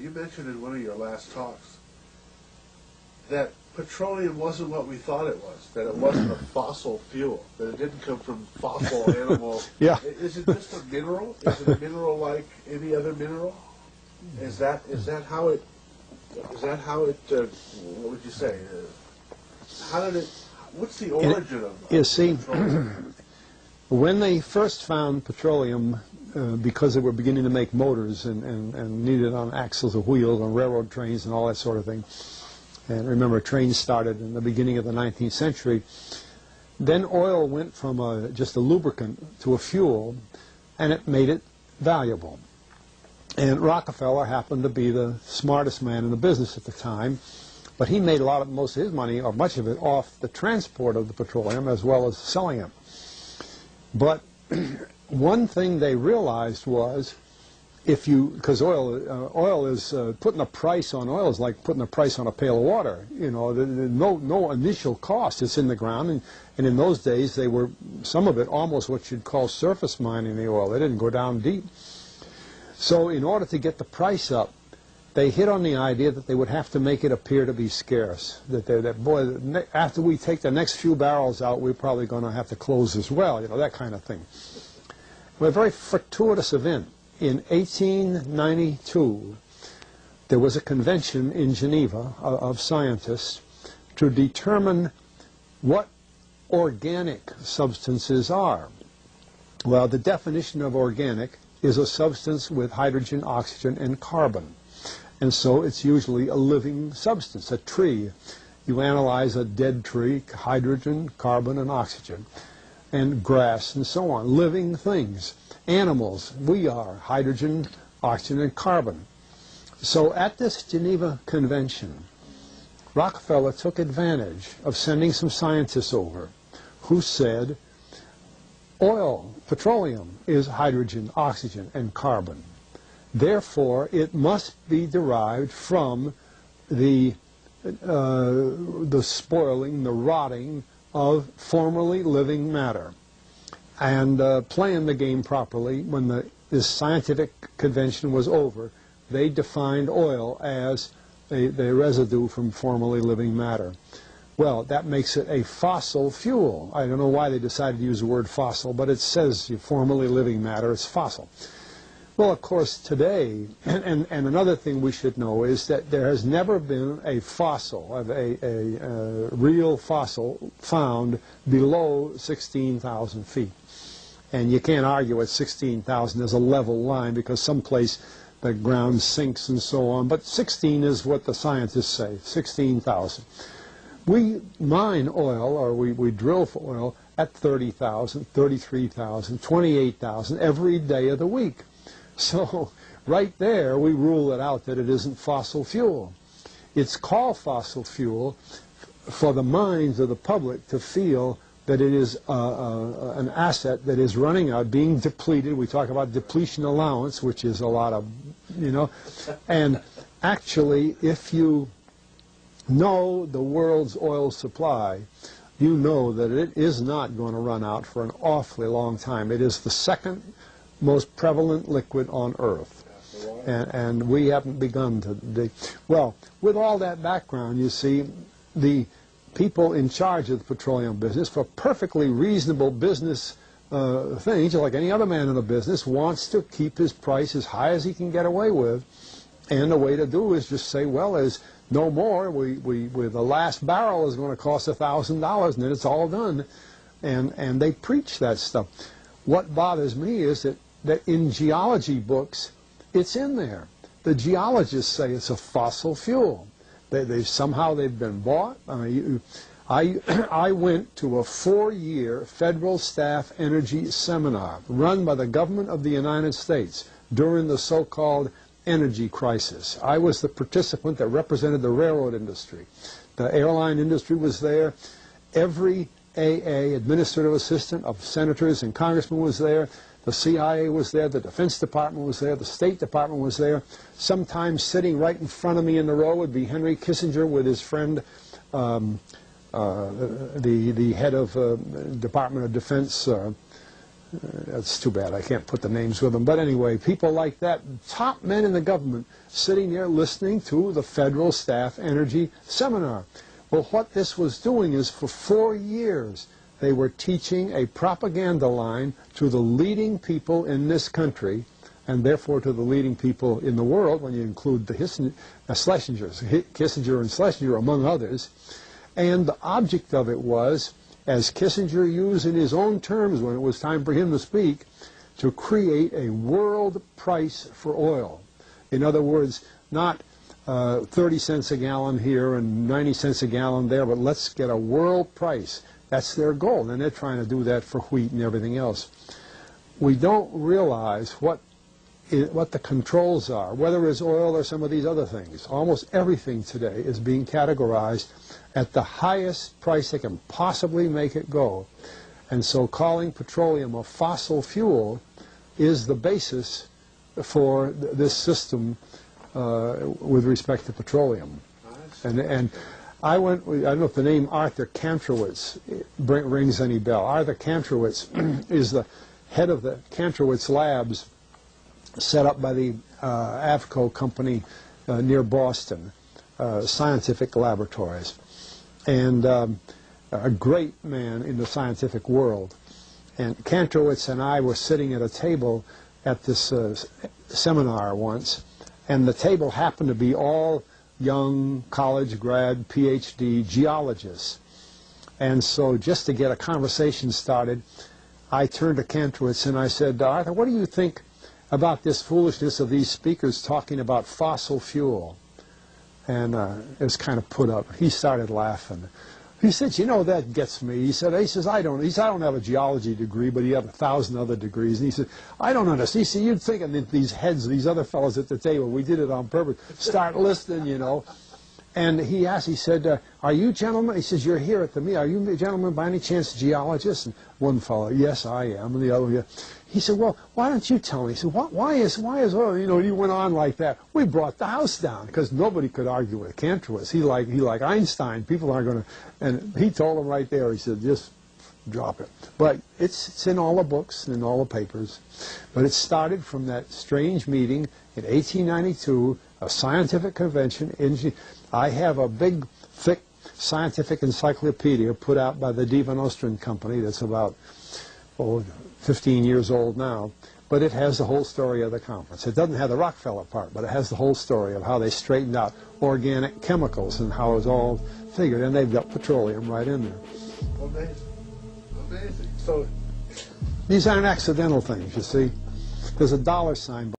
you mentioned in one of your last talks that petroleum wasn't what we thought it was, that it wasn't a fossil fuel, that it didn't come from fossil animals. Yeah. Is it just a mineral? Is it a mineral like any other mineral? Is that how it, what would you say? How did it, what's the origin of You see, petroleum? when they first found petroleum, because they were beginning to make motors and needed on axles of wheels on railroad trains and all that sort of thing, and remember, trains started in the beginning of the 19th century, then oil went from just a lubricant to a fuel, and it made it valuable. And Rockefeller happened to be the smartest man in the business at the time, but he made most of his money, or much of it, off the transport of the petroleum as well as selling it. But one thing they realized was, because oil is putting a price on oil is like putting a price on a pail of water. You know, no initial cost. It's in the ground, and in those days they were, some of it, almost what you'd call surface mining the oil. They didn't go down deep. So in order to get the price up, they hit on the idea that they would have to make it appear to be scarce. That boy, after we take the next few barrels out, we're probably going to have to close as well. You know, that kind of thing. Well, a very fortuitous event. In 1892, there was a convention in Geneva of scientists to determine what organic substances are. Well, the definition of organic is a substance with hydrogen, oxygen, and carbon. And so it's usually a living substance, a tree. You analyze a dead tree, hydrogen, carbon, and oxygen, and grass and so on, living things. Animals, we are hydrogen, oxygen, and carbon. So at this Geneva Convention, Rockefeller took advantage of sending some scientists over who said, oil, petroleum, is hydrogen, oxygen, and carbon. Therefore, it must be derived from the spoiling, the rotting of formerly living matter. And playing the game properly, when this scientific convention was over, they defined oil as the residue from formerly living matter. Well, that makes it a fossil fuel. I don't know why they decided to use the word fossil, but it says formerly living matter, it's fossil. Well, of course, today, and another thing we should know is that there has never been a fossil, a real fossil, found below 16,000 feet. And you can't argue at 16,000 as a level line, because someplace the ground sinks and so on. But 16 is what the scientists say, 16,000. We mine oil, or we drill for oil, at 30,000, 33,000, 28,000 every day of the week. So right there we rule it out that it isn't fossil fuel. It's called fossil fuel for the minds of the public to feel that it is an asset that is running out, being depleted. We talk about depletion allowance, which is a lot of, you know. And actually, if you know the world's oil supply, you know that it is not going to run out for an awfully long time. It is the second most prevalent liquid on Earth. And we haven't begun to... Well, with all that background, you see, the people in charge of the petroleum business, for perfectly reasonable business things, just like any other man in the business, wants to keep his price as high as he can get away with. And the way to do is just say, well, there's no more. The last barrel is going to cost $1,000, and then it's all done. And they preach that stuff. What bothers me is that in geology books, it's in there. The geologists say it's a fossil fuel. Somehow they've been bought. I mean, I went to a 4-year federal staff energy seminar run by the government of the United States during the so-called energy crisis. I was the participant that represented the railroad industry. The airline industry was there. Every AA, administrative assistant of senators and congressmen, was there. The CIA was there, the Defense Department was there, the State Department was there. Sometimes sitting right in front of me in the row would be Henry Kissinger with his friend, the head of Department of Defense, That's too bad I can't put the names with them. But anyway, people like that, top men in the government, sitting there listening to the Federal Staff Energy Seminar. Well, what this was doing is for 4 years, they were teaching a propaganda line to the leading people in this country, and therefore to the leading people in the world, when you include the Schlesingers, Kissinger and Schlesinger, among others. And the object of it was, as Kissinger used in his own terms when it was time for him to speak, to create a world price for oil. In other words, not 30 cents a gallon here and 90 cents a gallon there, but let's get a world price. That's their goal, and they're trying to do that for wheat and everything else. We don't realize what the controls are, whether it's oil or some of these other things. Almost everything today is being categorized at the highest price they can possibly make it go. And so calling petroleum a fossil fuel is the basis for this system with respect to petroleum. And I don't know if the name Arthur Kantrowitz rings any bell. Arthur Kantrowitz is the head of the Kantrowitz Labs set up by the Avco company near Boston, scientific laboratories. And a great man in the scientific world. And Kantrowitz and I were sitting at a table at this seminar once, and the table happened to be all young college grad, PhD geologists. And so just to get a conversation started, I turned to Kantrowitz and I said, Arthur, what do you think about this foolishness of these speakers talking about fossil fuel? And it was kind of put up. He started laughing. He said, you know, that gets me. He says, I don't have a geology degree, but he had 1,000 other degrees. And he said, I don't understand. He said, you'd think that these heads, these other fellows at the table, we did it on purpose, start listening, you know. And he asked, he said, are you gentlemen? He says, you're here at the meeting. Are you gentlemen by any chance geologists? And one fellow, yes, I am. And the other, yeah. He said, well, why don't you tell me? He said, why is oil? You know, and he went on like that. We brought the house down because nobody could argue with Kantrowitz. He like Einstein. People aren't going to. And he told him right there. He said, just drop it. But it's in all the books and in all the papers. But it started from that strange meeting in 1892, a scientific convention. I have a big, thick scientific encyclopedia put out by the Divan Ostrand Company that's about 15 years old now, but it has the whole story of the conference. It doesn't have the Rockefeller part, but it has the whole story of how they straightened out organic chemicals and how it was all figured, and they've got petroleum right in there. Amazing. Amazing. So these aren't accidental things, you see. There's a dollar sign